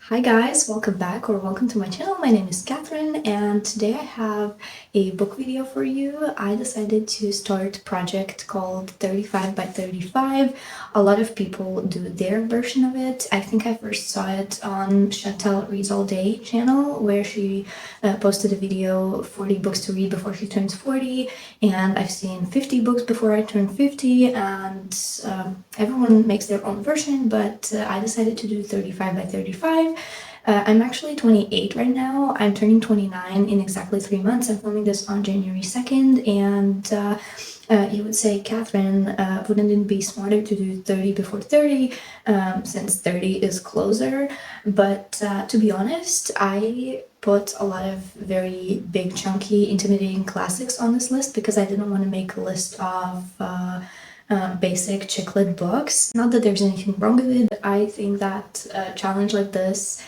Hi guys, welcome back or welcome to my channel. My name is Catherine and today I have a book video for you. I decided to start a project called 35 by 35. A lot of people do their version of it. I think I first saw it on Chantel Reads All Day channel where she posted a video 40 books to read before she turns 40, and I've seen 50 books before I turn 50, and everyone makes their own version, but I decided to do 35 by 35. I'm actually 28 right now. I'm turning 29 in exactly 3 months. I'm filming this on January 2nd, and you would say, Catherine, wouldn't it be smarter to do 30 before 30, since 30 is closer? But to be honest, I put a lot of very big, chunky, intimidating classics on this list because I didn't want to make a list of basic chick lit books. Not that there's anything wrong with it, but I think that a challenge like this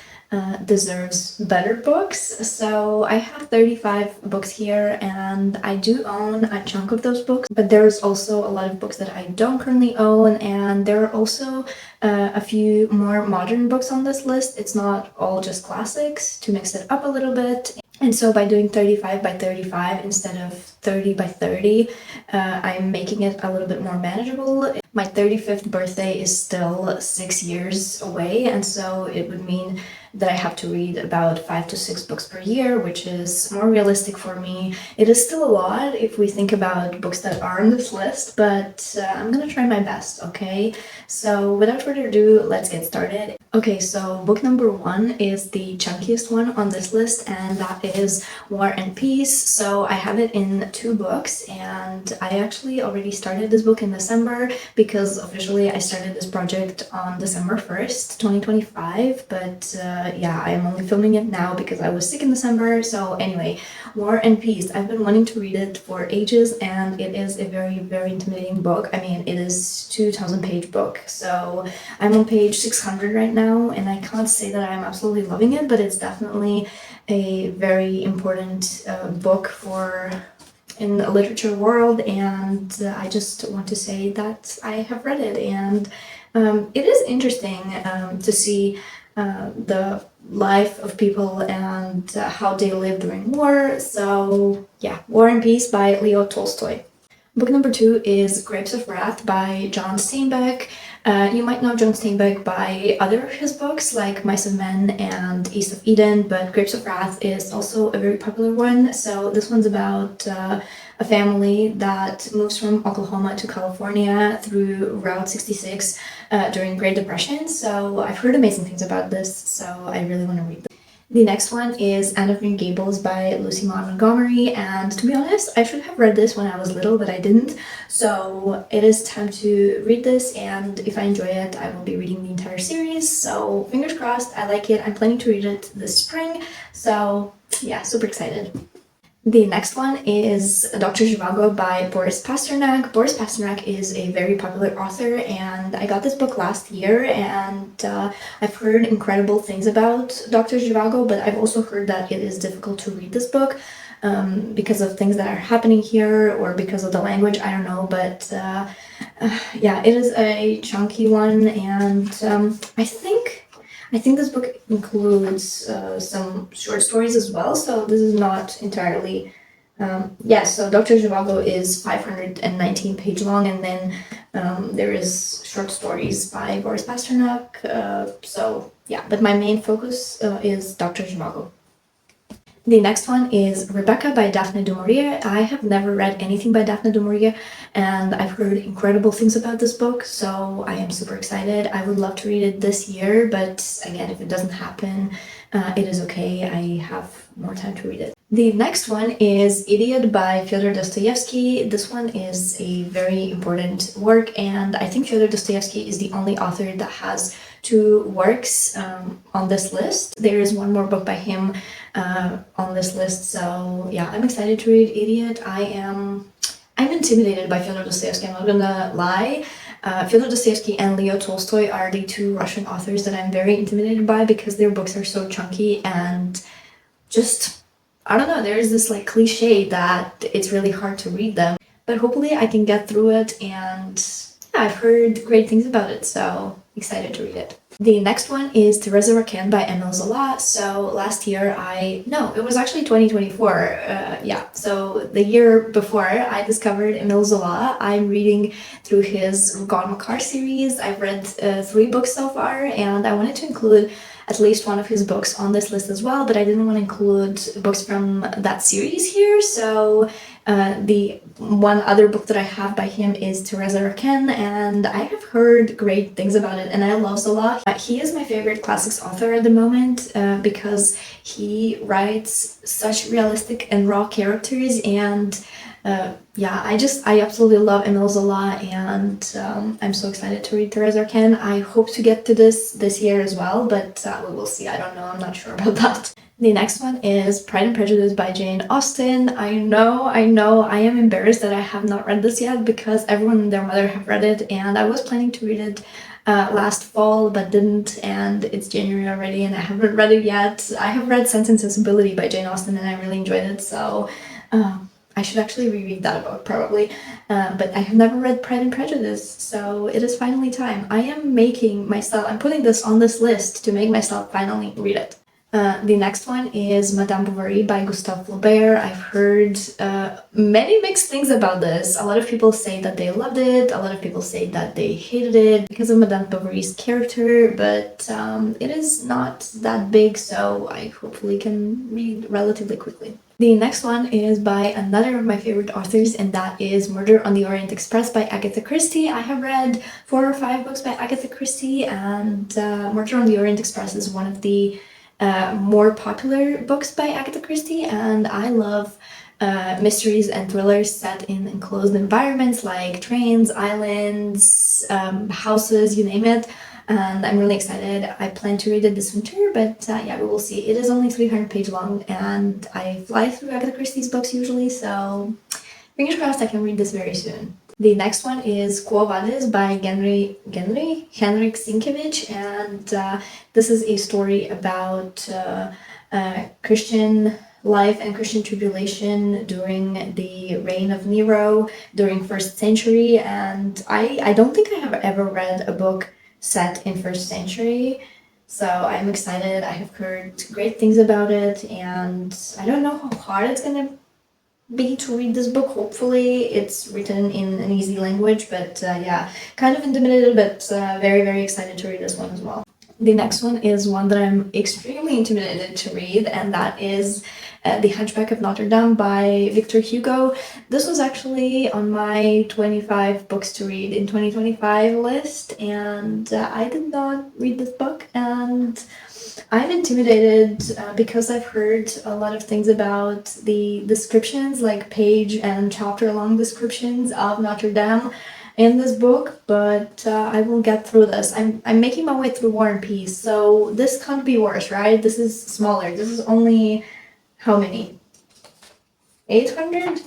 deserves better books. So I have 35 books here and I do own a chunk of those books, but there's also a lot of books that I don't currently own, and there are also a few more modern books on this list. It's not all just classics, to mix it up a little bit. And so by doing 35 by 35 instead of 30 by 30, I'm making it a little bit more manageable. My 35th birthday is still 6 years away, and so it would mean that I have to read about 5 to 6 books per year, which is more realistic for me. It is still a lot if we think about books that are on this list, but I'm gonna try my best, okay? So without further ado, let's get started. Okay, so book number 1 is the chunkiest one on this list, and that is War and Peace. So I have it in 2 books, and I actually already started this book in December because officially I started this project on December 1st, 2025, but yeah, I am only filming it now because I was sick in December. So anyway, War and Peace. I've been wanting to read it for ages, and it is a very, very intimidating book. I mean, it is 2,000-page book, so I'm on page 600 right now, and I can't say that I'm absolutely loving it, but it's definitely a very important book for in the literature world, and I just want to say that I have read it, and it is interesting to see the life of people and how they live during war. So yeah, War and Peace by Leo Tolstoy. Book number 2 is Grapes of Wrath by John Steinbeck. You might know John Steinbeck by other of his books like Mice of Men and East of Eden, but Grapes of Wrath is also a very popular one. So this one's about a family that moves from Oklahoma to California through Route 66 during Great Depression. So I've heard amazing things about this, so I really want to read this. The next one is Anne of Green Gables by Lucy Maud Montgomery, and to be honest, I should have read this when I was little, but I didn't. So it is time to read this, and if I enjoy it, I will be reading the entire series. So fingers crossed, I like it. I'm planning to read it this spring, so yeah, super excited. The next one is Dr. Zhivago by Boris Pasternak. Boris Pasternak is a very popular author, and I got this book last year, and I've heard incredible things about Dr. Zhivago, but I've also heard that it is difficult to read this book because of things that are happening here or because of the language, I don't know, but yeah, it is a chunky one, and I think this book includes some short stories as well, so this is not entirely... yeah, so Dr. Zhivago is 519 page long, and then there is short stories by Boris Pasternak, so yeah, but my main focus is Dr. Zhivago. The next one is Rebecca by Daphne du Maurier. I have never read anything by Daphne du Maurier, and I've heard incredible things about this book, so I am super excited. I would love to read it this year, but again, if it doesn't happen, it is okay. I have more time to read it. The next one is Idiot by Fyodor Dostoevsky. This one is a very important work, and I think Fyodor Dostoevsky is the only author that has 2 works on this list. There is one more book by him on this list, so yeah, I'm excited to read Idiot. I'm intimidated by Fyodor Dostoevsky, I'm not gonna lie. Fyodor Dostoevsky and Leo Tolstoy are the 2 Russian authors that I'm very intimidated by because their books are so chunky and just, I don't know, there is this like cliche that it's really hard to read them, but hopefully I can get through it, and yeah, I've heard great things about it, so excited to read it. The next one is Thérèse Raquin by Émile Zola. So last year it was actually 2024. So the year before I discovered Émile Zola. I'm reading through his Gone Makar series. I've read 3 books so far, and I wanted to include at least one of his books on this list as well, but I didn't want to include books from that series here. So the one other book that I have by him is Thérèse Raquin, and I have heard great things about it, and I love Zola. He is my favorite classics author at the moment because he writes such realistic and raw characters, and I absolutely love Émile Zola, and I'm so excited to read Thérèse Raquin. I hope to get to this year as well, but we will see. I don't know. I'm not sure about that. The next one is Pride and Prejudice by Jane Austen. I know, I am embarrassed that I have not read this yet because everyone and their mother have read it, and I was planning to read it last fall but didn't, and it's January already and I haven't read it yet. I have read Sense and Sensibility by Jane Austen and I really enjoyed it, so I should actually reread that book probably, but I have never read Pride and Prejudice, so it is finally time. I'm putting this on this list to make myself finally read it. The next one is Madame Bovary by Gustave Flaubert. I've heard many mixed things about this. A lot of people say that they loved it, a lot of people say that they hated it because of Madame Bovary's character, but it is not that big, so I hopefully can read relatively quickly. The next one is by another of my favorite authors, and that is Murder on the Orient Express by Agatha Christie. I have read 4 or 5 books by Agatha Christie, and Murder on the Orient Express is one of the more popular books by Agatha Christie, and I love mysteries and thrillers set in enclosed environments like trains, islands, houses, you name it, and I'm really excited. I plan to read it this winter, but we will see. It is only 300 pages long, and I fly through Agatha Christie's books usually, so fingers crossed I can read this very soon. The next one is Quo Vadis by Henryk Sienkiewicz, and this is a story about Christian life and Christian tribulation during the reign of Nero during 1st century, and I don't think I have ever read a book set in 1st century, so I'm excited. I have heard great things about it, and I don't know how hard it's gonna be to read this book. Hopefully it's written in an easy language, but kind of intimidated, but very, very excited to read this one as well. The next one is one that I'm extremely intimidated to read, and that is The Hunchback of Notre Dame by Victor Hugo. This was actually on my 25 books to read in 2025 list, and I did not read this book, and I'm intimidated because I've heard a lot of things about the descriptions, like page and chapter long descriptions of Notre Dame in this book, but I will get through this. I'm making my way through War and Peace, so this can't be worse, right? This is smaller. This is only, how many? 800?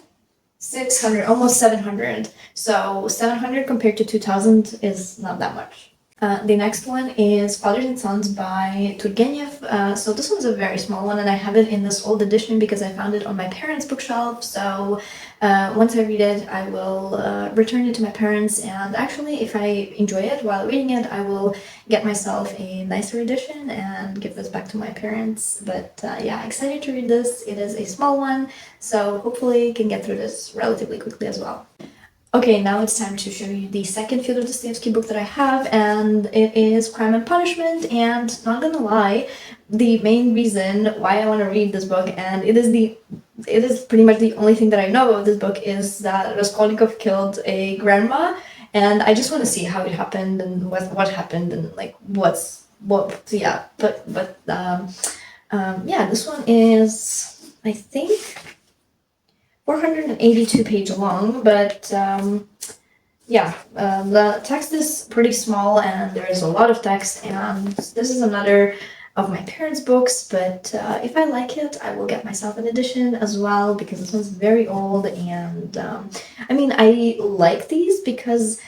600, almost 700. So 700 compared to 2000 is not that much. The next one is Fathers and Sons by Turgenev. So this one's a very small one, and I have it in this old edition because I found it on my parents' bookshelf. So once I read it, I will return it to my parents, and actually if I enjoy it while reading it, I will get myself a nicer edition and give this back to my parents. But excited to read this. It is a small one, so hopefully can get through this relatively quickly as well. Okay, now it's time to show you the second Fyodor Dostoevsky book that I have, and it is Crime and Punishment, and not gonna lie, the main reason why I want to read this book, and it is pretty much the only thing that I know about this book, is that Raskolnikov killed a grandma, and I just want to see how it happened and what happened and like this one is, I think, 482 page long, but the text is pretty small and there is a lot of text, and this is another of my parents' books, but if I like it, I will get myself an edition as well, because this one's very old, and I like these because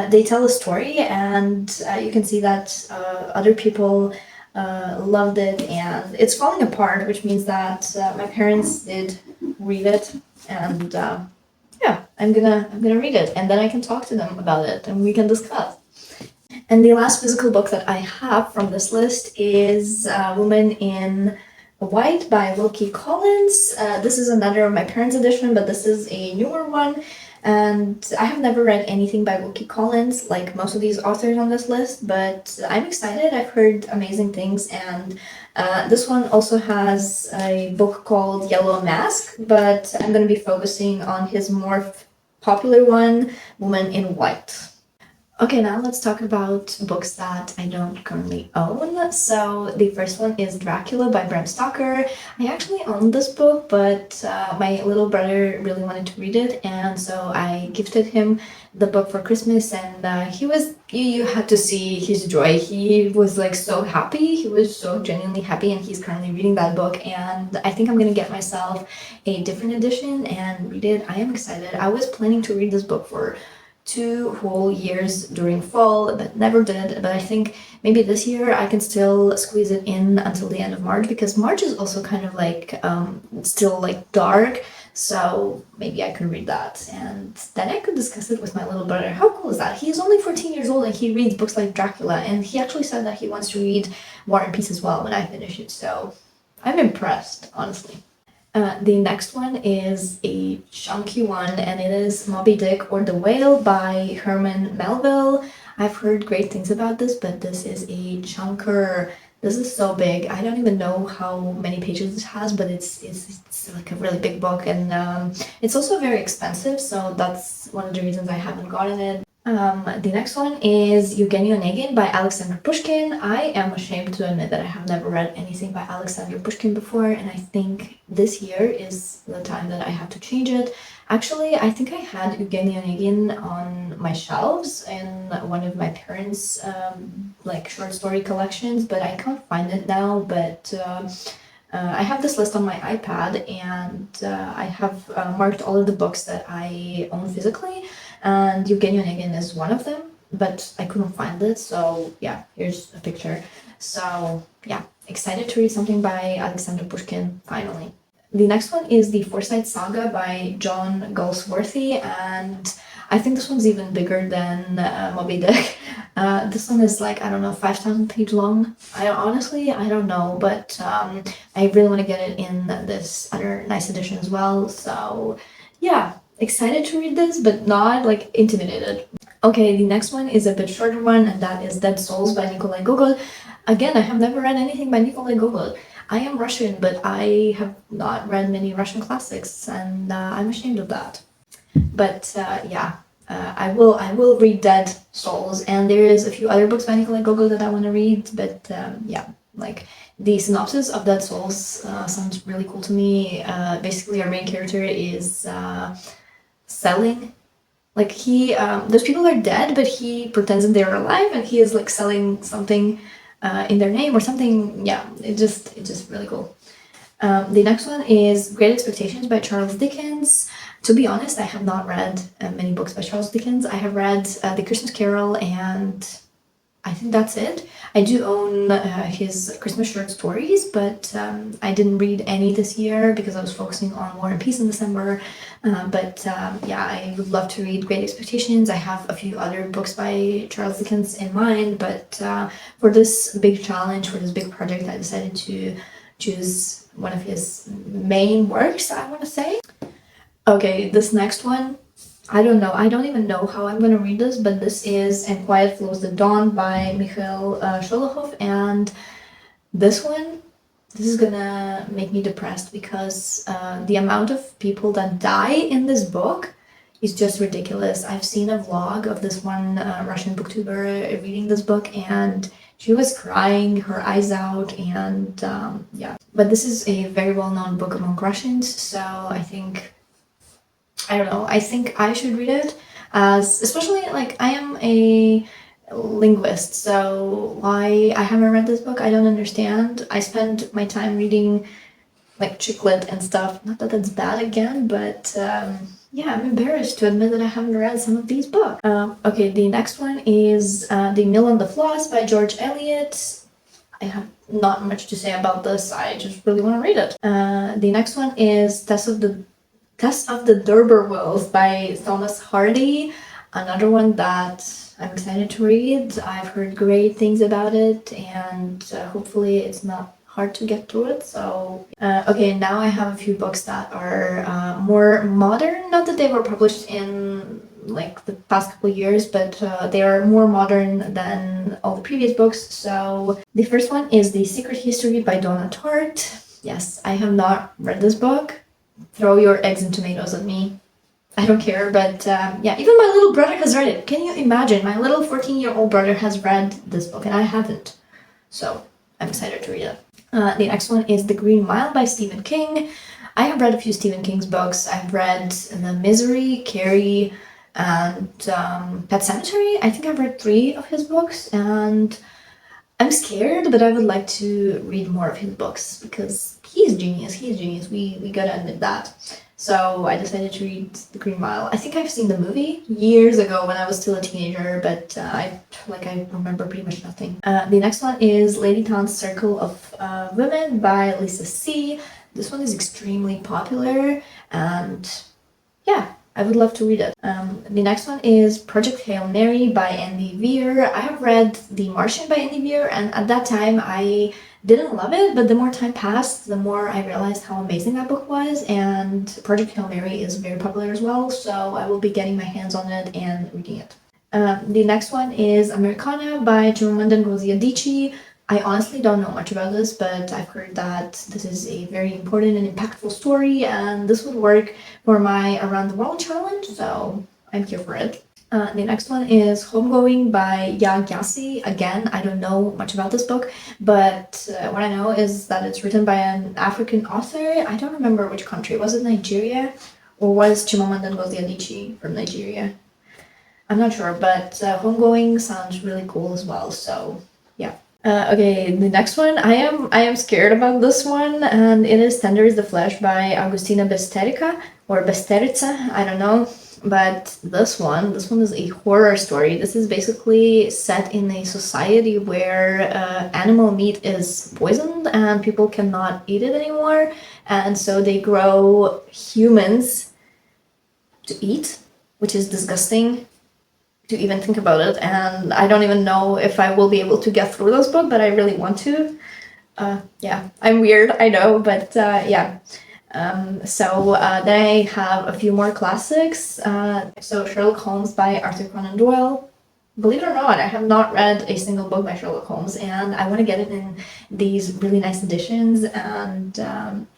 they tell a story, and you can see that other people loved it, and it's falling apart, which means that my parents did read it, and I'm gonna read it, and then I can talk to them about it and we can discuss. And the last physical book that I have from this list is Woman in White by Wilkie Collins. This is another of my parents' edition, but this is a newer one. And I have never read anything by Wilkie Collins, like most of these authors on this list, but I'm excited. I've heard amazing things, and this one also has a book called Yellow Mask, but I'm going to be focusing on his more popular one, Woman in White. Okay, now let's talk about books that I don't currently own. So the first one is Dracula by Bram Stoker. I actually own this book, but my little brother really wanted to read it, and so I gifted him the book for Christmas, and you had to see his joy. He was like so happy. He was so genuinely happy, and he's currently reading that book, and I think I'm gonna get myself a different edition and read it. I am excited. I was planning to read this book for 2 whole years during fall, but never did. But I think maybe this year I can still squeeze it in until the end of March, because March is also kind of like still like dark, so maybe I could read that and then I could discuss it with my little brother. How cool is that? He is only 14 years old and he reads books like Dracula, and he actually said that he wants to read War and Peace as well when I finish it, so I'm impressed, honestly. The next one is a chunky one, and it is Moby Dick or the Whale by Herman Melville. I've heard great things about this, but this is a chunker. This is so big. I don't even know how many pages it has, but it's like a really big book, and it's also very expensive, so that's one of the reasons I haven't gotten it. The next one is Evgeny Onegin by Alexander Pushkin. I am ashamed to admit that I have never read anything by Alexander Pushkin before, and I think this year is the time that I have to change it. Actually, I think I had Evgeny Onegin on my shelves in one of my parents' like short story collections, but I can't find it now. But I have this list on my iPad, and I have marked all of the books that I own physically, and Evgeny Onegin is one of them, but I couldn't find it, so yeah, here's a picture. So yeah, excited to read something by Alexander Pushkin, finally. The next one is the Forsyte Saga by John Galsworthy, and I think this one's even bigger than Moby Dick. This one is like, I don't know, 5,000 page long. I don't know, but I really want to get it in this other nice edition as well. So yeah, excited to read this, but not like intimidated. Okay, the next one is a bit shorter one, and that is Dead Souls by Nikolai Gogol. Again, I have never read anything by Nikolai Gogol. I am Russian, but I have not read many Russian classics, and I'm ashamed of that. But yeah, I will read Dead Souls, and there is a few other books by Nikolai Gogol that I want to read. But yeah, like the synopsis of Dead Souls sounds really cool to me. Basically, our main character is selling. Like those people are dead, but he pretends that they're alive, and he is like selling something in their name or something. Yeah, it's just really cool. The next one is Great Expectations by Charles Dickens. To be honest, I have not read many books by Charles Dickens. I have read The Christmas Carol, and I think that's it. I do own his Christmas short stories, but I didn't read any this year because I was focusing on War and Peace in December. But yeah, I would love to read Great Expectations. I have a few other books by Charles Dickens in mind, but for this big challenge, for this big project, I decided to choose one of his main works, I want to say. Okay, this next one, I don't know. I don't even know how I'm gonna read this, but this is And Quiet Flows the Dawn by Mikhail Sholokhov, and this one, this is gonna make me depressed because the amount of people that die in this book is just ridiculous. I've seen a vlog of this one Russian booktuber reading this book, and she was crying her eyes out, and yeah. But this is a very well-known book among Russians, so I think I think I should read it, as especially like I am a linguist, so why I haven't read this book, I don't understand. I spend my time reading like chick lit and stuff. Not that that's bad again, but yeah, I'm embarrassed to admit that I haven't read some of these books. Okay, the next one is The Mill and the Floss by George Eliot. I have not much to say about this. I just really want to read it. The next one is Tess of the D'Urbervilles by Thomas Hardy. Another one that I'm excited to read. I've heard great things about it, and hopefully it's not hard to get through it. So, okay, now I have a few books that are more modern. Not that they were published in like the past couple years, but they are more modern than all the previous books. So, the first one is The Secret History by Donna Tartt. Yes, I have not read this book. Throw your eggs and tomatoes at me. I don't care, but yeah, even my little brother has read it. Can you imagine? My little 14-year-old brother has read this book and I haven't. So I'm excited to read it. The next one is The Green Mile by Stephen King. I have read a few Stephen King's books. I've read The Misery, Carrie, and Pet Sematary. I think I've read 3 of his books, and I'm scared, but I would like to read more of his books because he's genius. He's genius. We gotta admit that. So I decided to read The Green Mile. I think I've seen the movie years ago when I was still a teenager, but I remember pretty much nothing. The next one is Lady Tan's Circle of Women by Lisa C. This one is extremely popular, and yeah, I would love to read it. The next one is Project Hail Mary by Andy Weir. I have read The Martian by Andy Weir, and at that time I didn't love it, but the more time passed, the more I realized how amazing that book was, and Project Hail Mary is very popular as well, so I will be getting my hands on it and reading it. The next one is Americana by Chimamanda Ngozi Adichie. I honestly don't know much about this, but I've heard that this is a very important and impactful story, and this would work for my Around the World challenge, so I'm here for it. The next one is Homegoing by Yaa Gyasi. Again, I don't know much about this book, but what I know is that it's written by an African author. I don't remember which country. Was it Nigeria? Or was Chimamanda Ngozi Adichie from Nigeria? I'm not sure, but Homegoing sounds really cool as well, so yeah. Okay, the next one, I am scared about this one, and it is Tender is the Flesh by Agustina Besterica, or Besterica, I don't know. But this one is a horror story. This is basically set in a society where animal meat is poisoned and people cannot eat it anymore. And so they grow humans to eat, which is disgusting to even think about it. And I don't even know if I will be able to get through this book, but I really want to. Yeah, I'm weird, I know, but yeah. Then I have a few more classics. So Sherlock Holmes by Arthur Conan Doyle. Believe it or not, I have not read a single book by Sherlock Holmes, and I want to get it in these really nice editions, and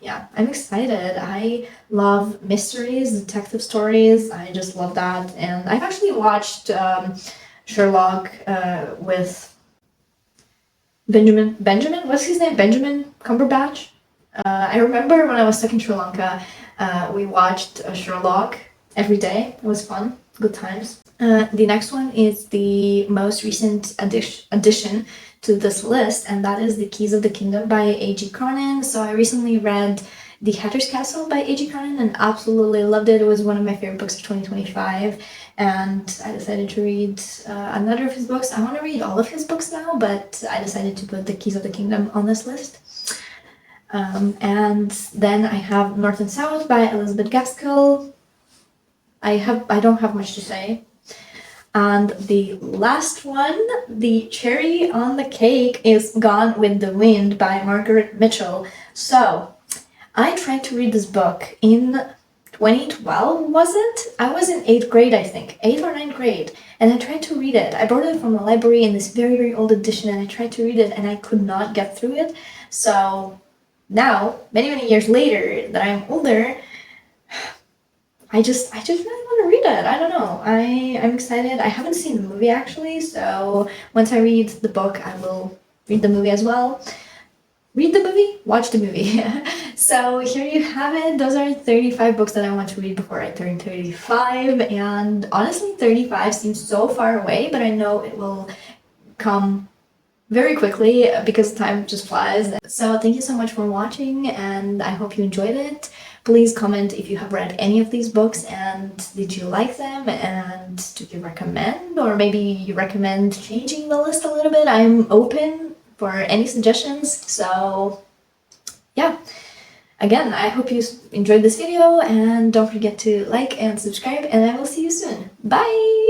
yeah, I'm excited. I love mysteries, detective stories, I just love that, and I've actually watched Sherlock with Benjamin, what's his name? Benjamin Cumberbatch? I remember when I was stuck in Sri Lanka, we watched Sherlock every day. It was fun, good times. The next one is the most recent addition to this list, and that is The Keys of the Kingdom by A.G. Cronin. So I recently read The Hatter's Castle by A.G. Cronin and absolutely loved it. It was one of my favorite books of 2025, and I decided to read another of his books. I want to read all of his books now, but I decided to put The Keys of the Kingdom on this list. And then I have North and South by Elizabeth Gaskell. I don't have much to say. And the last one, the cherry on the cake, is Gone with the Wind by Margaret Mitchell. So I tried to read this book in 2012, was it? I was in 8th grade, I think, 8th or 9th grade, and I tried to read it. I borrowed it from the library in this very, very old edition, and I tried to read it, and I could not get through it. So now, many, many years later, that I'm older, I just really want to read it. I don't know. I'm excited. I haven't seen the movie actually, so once I read the book, I will read the movie as well. Read the movie, watch the movie. So here you have it. Those are 35 books that I want to read before I turn 35, and honestly, 35 seems so far away, but I know it will come very quickly because time just flies. So thank you so much for watching, and I hope you enjoyed it. Please comment if you have read any of these books and did you like them, and do you recommend, or maybe you recommend changing the list a little bit. I'm open for any suggestions. So yeah, again, I hope you enjoyed this video, and don't forget to like and subscribe, and I will see you soon. Bye!